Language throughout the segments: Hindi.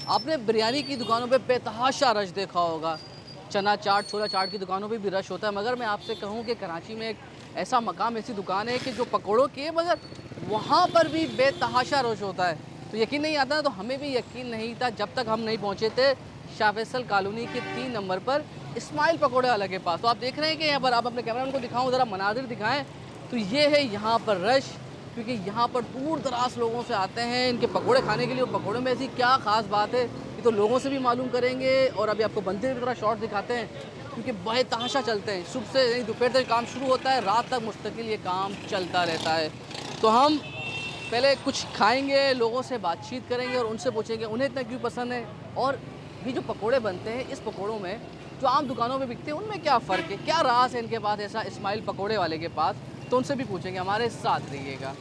आपने बिरयानी की दुकानों पे बेतहाशा रश देखा होगा, चना चाट, छोला चाट की दुकानों पे भी रश होता है, मगर मैं आपसे कहूँ कि कराची में एक ऐसा मकाम, ऐसी दुकान है कि जो पकौड़ों की है, मगर वहाँ पर भी बेतहाशा रश होता है। तो यकीन नहीं आता, तो हमें भी यकीन नहीं था जब तक हम नहीं पहुँचे थे शाह फैसल कॉलोनी के 3 नंबर पर इस्माइल पकौड़े वाले के पास। तो आप देख रहे हैं कि यहाँ पर, आप अपने कैमरा को दिखाऊँ, ज़रा मनाजिर दिखाएँ, तो ये है यहाँ पर रश, क्योंकि यहाँ पर दूर दराज लोगों से आते हैं इनके पकोड़े खाने के लिए। पकोड़े में ऐसी क्या ख़ास बात है, ये तो लोगों से भी मालूम करेंगे। और अभी आपको बनते हुए थोड़ा शॉर्ट दिखाते हैं, क्योंकि बेतहाशा चलते हैं। सुबह से यानी दोपहर तक काम शुरू होता है, रात तक मुस्तकिल ये काम चलता रहता है। तो हम पहले कुछ खाएंगे, लोगों से बातचीत करेंगे और उनसे पूछेंगे उन्हें इतना क्यों पसंद है, और ये जो पकोड़े बनते हैं, इस पकोड़ों में जो आम दुकानों में बिकते हैं उनमें क्या फ़र्क है, क्या राज है इनके पास ऐसा इस्माइल पकोड़े वाले के पास। तो उनसे भी पूछेंगे, हमारे साथ रहिएगा।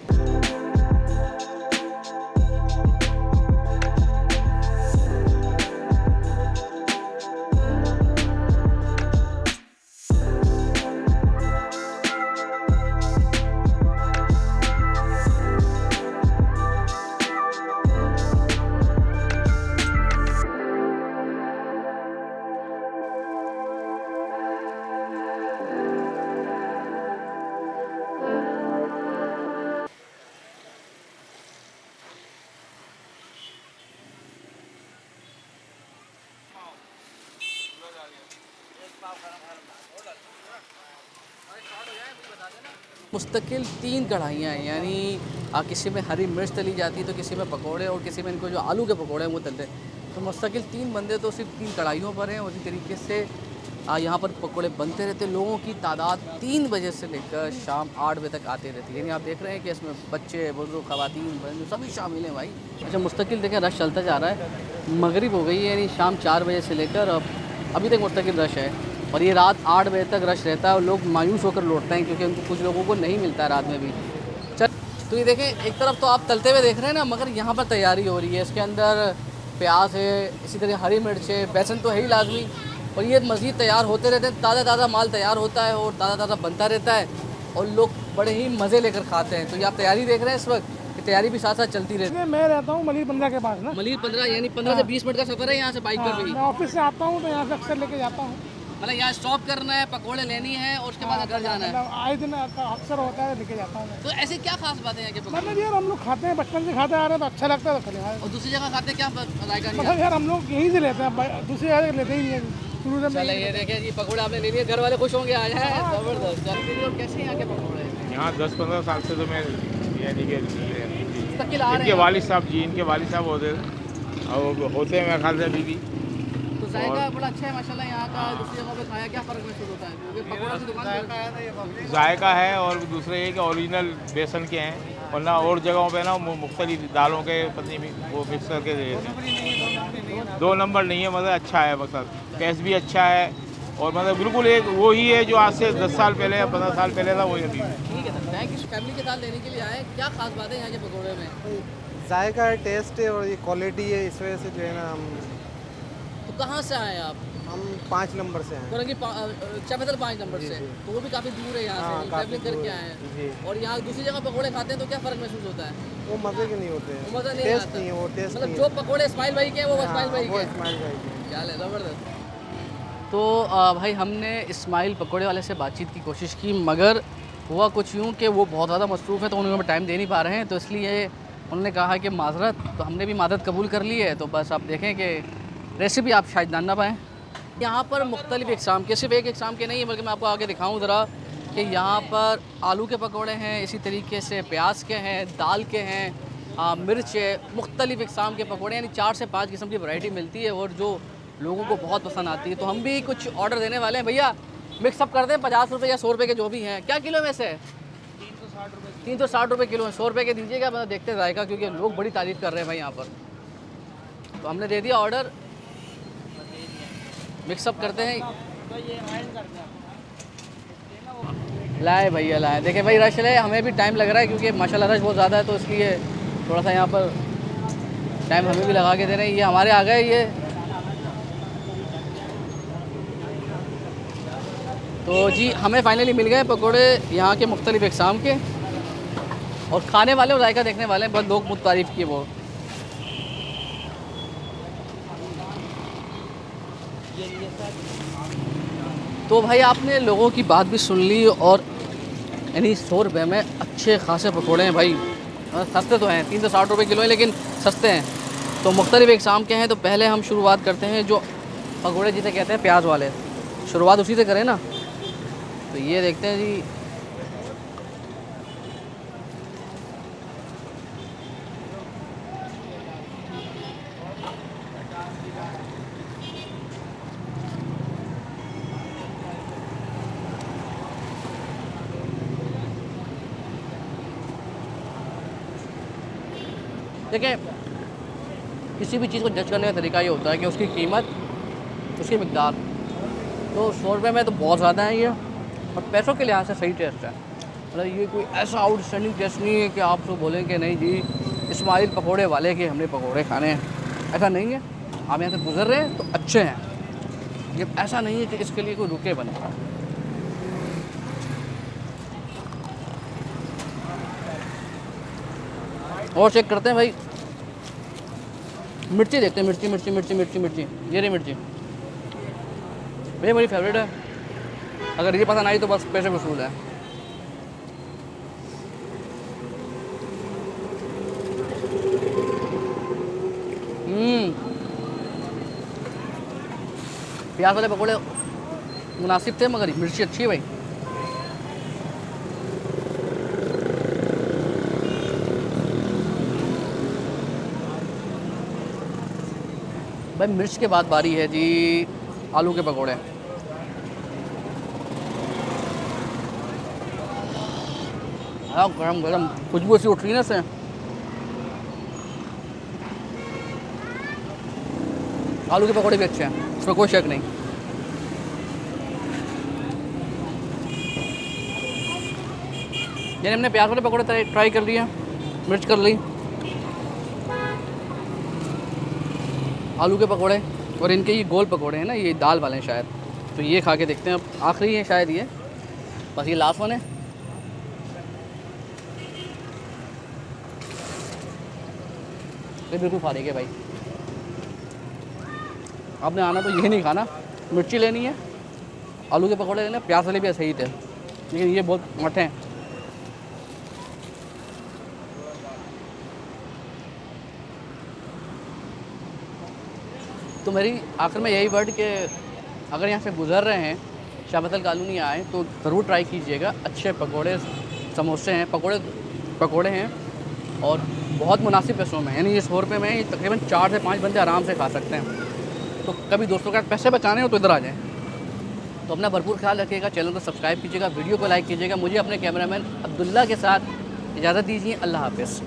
मुस्तकिल 3 कढ़ाइयाँ हैं, यानी किसी में हरी मिर्च तली जाती है, तो किसी में पकोड़े, और किसी में इनको जो आलू के पकोड़े हैं वो तलते हैं। तो मुस्तकिल 3 बंदे तो सिर्फ 3 कढ़ाइयों पर हैं। उसी तरीके से यहाँ पर पकोड़े बनते रहते हैं। लोगों की तादाद 3 बजे से लेकर शाम 8 बजे तक आती रहती है। यानी आप देख रहे हैं कि इसमें बच्चे, बुजुर्ग, ख़वातीन, बहन सभी शामिल हैं भाई। अच्छा, मुस्तकिल देखें रश चलता जा रहा है। मगरिब हो गई है, यानी शाम 4 बजे से लेकर अब अभी तक मुस्तकिल रश है, और ये रात 8 बजे तक रश रहता है। और लोग मायूस होकर लौटते हैं, क्योंकि उनको, कुछ लोगों को नहीं मिलता है रात में भी। चल, तो ये देखें, एक तरफ तो आप तलते हुए देख रहे हैं ना, मगर यहाँ पर तैयारी हो रही है। इसके अंदर प्याज है, इसी तरह हरी मिर्च है, बेसन तो है ही लाजमी, और ये मज़ीद तैयार होते रहते हैं। ताज़ा ताज़ा माल तैयार होता है और ताज़ा ताज़ा बनता रहता है, और लोग बड़े ही मज़े लेकर खाते हैं। तो ये आप तैयारी देख रहे हैं इस वक्त, कि तैयारी भी साथ साथ चलती रहती है। मैं रहता हूँ मलिर 15 के पास ना। मलिर 15, यानी 15 से 20 मिनट का सफ़र है यहाँ से बाइक पर भी। मैं ऑफिस से आता हूँ तो यहाँ से अक्सर लेके जाता हूँ। मतलब यहाँ स्टॉप करना है, पकोड़े लेनी है, और उसके बाद घर जाना है। मतलब आए दिन अक्सर होता है, लेके जाता हूँ। तो ऐसी क्या खास बात है यहाँ के पकोड़े? मतलब यार हम लोग खाते हैं, बचपन से खाते आ रहे हैं, तो अच्छा लगता है तो खिलाया। और दूसरी जगह खाते हैं, क्या जायका नहीं मतलब यार हम लोग यहीं से लेते हैं, दूसरी जगह लेते ही नहीं है शुरू से। चले, ये देखिए जी, पकोड़े आपने ले लिए, घर वाले खुश होंगे आज हैं। ज़बरदस्त। और कैसे यहाँ के पकोड़े? यहाँ 10-15 साल से तो मैं यानी कि इनके वालिद साहब जी, इनके वालिद साहब होते और होते हैं मेरे ख्याल से अभी भी। तो जायका बड़ा अच्छा है माशाल्लाह यहाँ का। दूसरी जगह पे खाया क्या फ़र्क महसूस होता है, क्योंकि पकोड़ा की दुकान जायका है, और दूसरे ये कि ओरिजिनल बेसन के हैं, वरना और जगहों पे ना मुख्तलिफ दालों के पत्नी भी वो मिक्स करके दे देते हैं। 2 नंबर नहीं है, मतलब अच्छा है, मतलब टेस्ट भी अच्छा है, और मतलब बिल्कुल एक वही है जो आज से 10 साल पहले या 15 साल पहले था, वही अभी। ठीक है सर, थैंक यू। फैमिली के साथ लेने के लिए आए, क्या खास बात है यहाँ के पकोड़े में? जायका है, टेस्ट है, और ये क्वालिटी है, इस वजह से जो है ना तो कहाँ से आए आप? हम 5 नंबर से हैं। शाह फैसल 5 नंबर से, तो वो भी काफ़ी दूर है यहाँ से, ट्रैवलिंग करके आए हैं। जी। और यहाँ दूसरी जगह पकोड़े खाते हैं तो क्या फ़र्क महसूस होता है? वो मज़े के नहीं होते हैं, मज़ा नहीं टेस्ट आता। नहीं है, वो टेस्ट मतलब नहीं जो पकोड़े इस्माइल भाई के हैं वो इस्माइल भाई वो के हैं। इस्माइल भाई के। क्या है, ज़बरदस्त। तो भाई हमने इस्माइल पकोड़े वाले से बातचीत की कोशिश की, मगर हुआ कुछ यूँ कि वो बहुत ज़्यादा मसरूफ़ है, तो उन्हें हमें टाइम दे नहीं पा रहे हैं। तो इसलिए उन्होंने कहा कि माज़रत, तो हमने भी माज़रत कबूल कर ली है। तो बस आप देखें कि रेसिपी आप शायद जान ना पाएँ। यहाँ पर मुख्तलिफ़ इक़साम के, सिर्फ एक इक़साम के नहीं है, बल्कि मैं आपको आगे दिखाऊँ ज़रा, कि यहाँ पर आलू के पकोड़े हैं, इसी तरीके से प्याज के हैं, दाल के हैं, मिर्च है, मुख्तलिफ़ इक़साम के पकोड़े, यानी 4 से 5 किस्म की वैरायटी मिलती है, और जो लोगों को बहुत पसंद आती है। तो हम भी कुछ ऑर्डर देने वाले हैं। भैया मिक्सअप कर दें, 50 रुपये या 100 रुपये के जो भी हैं। क्या किलो में से? 360 रुपये किलो है। 100 रुपये के दीजिएगा, मतलब देखते जाएगा, क्योंकि लोग बड़ी तारीफ़ कर रहे हैं भाई यहाँ पर। तो हमने दे दिया ऑर्डर, मिक्सअप करते हैं। लाए भैया लाए, देखें भाई रश है, हमें भी टाइम लग रहा है, क्योंकि माशाल्लाह रश बहुत ज़्यादा है, तो इसलिए थोड़ा सा यहाँ पर टाइम हमें भी लगा के दे रहे हैं। ये हमारे आ गए ये। तो जी हमें फ़ाइनली मिल गए पकोड़े यहाँ के मुख्तलिफ़ इक़साम के, और खाने वाले और जायका देखने वाले हैं, बहुत लोग मुझ तारीफ़ किए वो। तो भाई आपने लोगों की बात भी सुन ली और यानी 100 रुपये में अच्छे खासे पकौड़े हैं भाई। सस्ते तो हैं, 360 रुपये किलो हैं लेकिन सस्ते हैं। तो मुख्तलिफ इकसाम के हैं। तो पहले हम शुरुआत करते हैं जो पकौड़े जिसे कहते हैं प्याज वाले, शुरुआत उसी से करें ना। तो ये देखते हैं जी, देखिए किसी भी चीज़ को जज करने का तरीका ये होता है कि उसकी कीमत, उसकी मिकदार। तो 100 रुपये में तो बहुत ज़्यादा है ये, और पैसों के लिहाज से सही टेस्ट है। मतलब ये कोई ऐसा आउटस्टैंडिंग टेस्ट नहीं है कि आप तो बोलें कि नहीं जी इस्माइल पकोड़े वाले के हमने पकोड़े खाने हैं, ऐसा नहीं है। आप यहाँ से गुजर रहे हैं तो अच्छे हैं, ये ऐसा नहीं है कि इसके लिए कोई रुके बने। और चेक करते हैं भाई, मिर्ची देखते हैं, मिर्ची मिर्ची मिर्ची मिर्ची मिर्ची, ये रही मिर्ची, ये मेरी फेवरेट है। अगर ये पसंद आई तो बस पैसे वसूल है। प्याज वाले पकौड़े मुनासिब थे मगर मिर्ची अच्छी है भाई। भाई मिर्च के बाद बारी है जी आलू के पकौड़े। हाँ गरम गरम खुशबू सी उठ रही है ना से। आलू के पकौड़े भी अच्छे हैं, इसमें कोई शक नहीं। यानी हमने प्याज वाले पकौड़े ट्राई कर लिए, मिर्च कर ली, आलू के पकौड़े, और इनके ये गोल पकौड़े हैं ना, ये दाल वाले हैं शायद। तो ये खा के देखते हैं, अब आखिरी है शायद ये, बस ये लास्ट वन है। ये बिल्कुल खा देंगे भाई। आपने आना तो ये नहीं खाना, मिर्ची लेनी है, आलू के पकौड़े लेने, प्याज वाले भी ऐसे ही थे लेकिन ये बहुत मठे हैं। तो मेरी आखिर में यही वर्ड कि अगर यहाँ से गुज़र रहे हैं, शाहबतल कॉलोनी आए तो ज़रूर ट्राई कीजिएगा। अच्छे पकोड़े समोसे हैं, पकोड़े हैं और बहुत मुनासिब पैसों में, यानी ये 100 रुपये में तकरीबन 4 से 5 बंदे आराम से खा सकते हैं। तो कभी दोस्तों के साथ पैसे बचाने हो तो इधर आ जाएँ। तो अपना भरपूर ख्याल रखिएगा, चैनल को सब्सक्राइब कीजिएगा, वीडियो को लाइक कीजिएगा। मुझे अपने कैमरामैन अब्दुल्ला के साथ इजाज़त दीजिए। अल्लाह हाफ़िज़।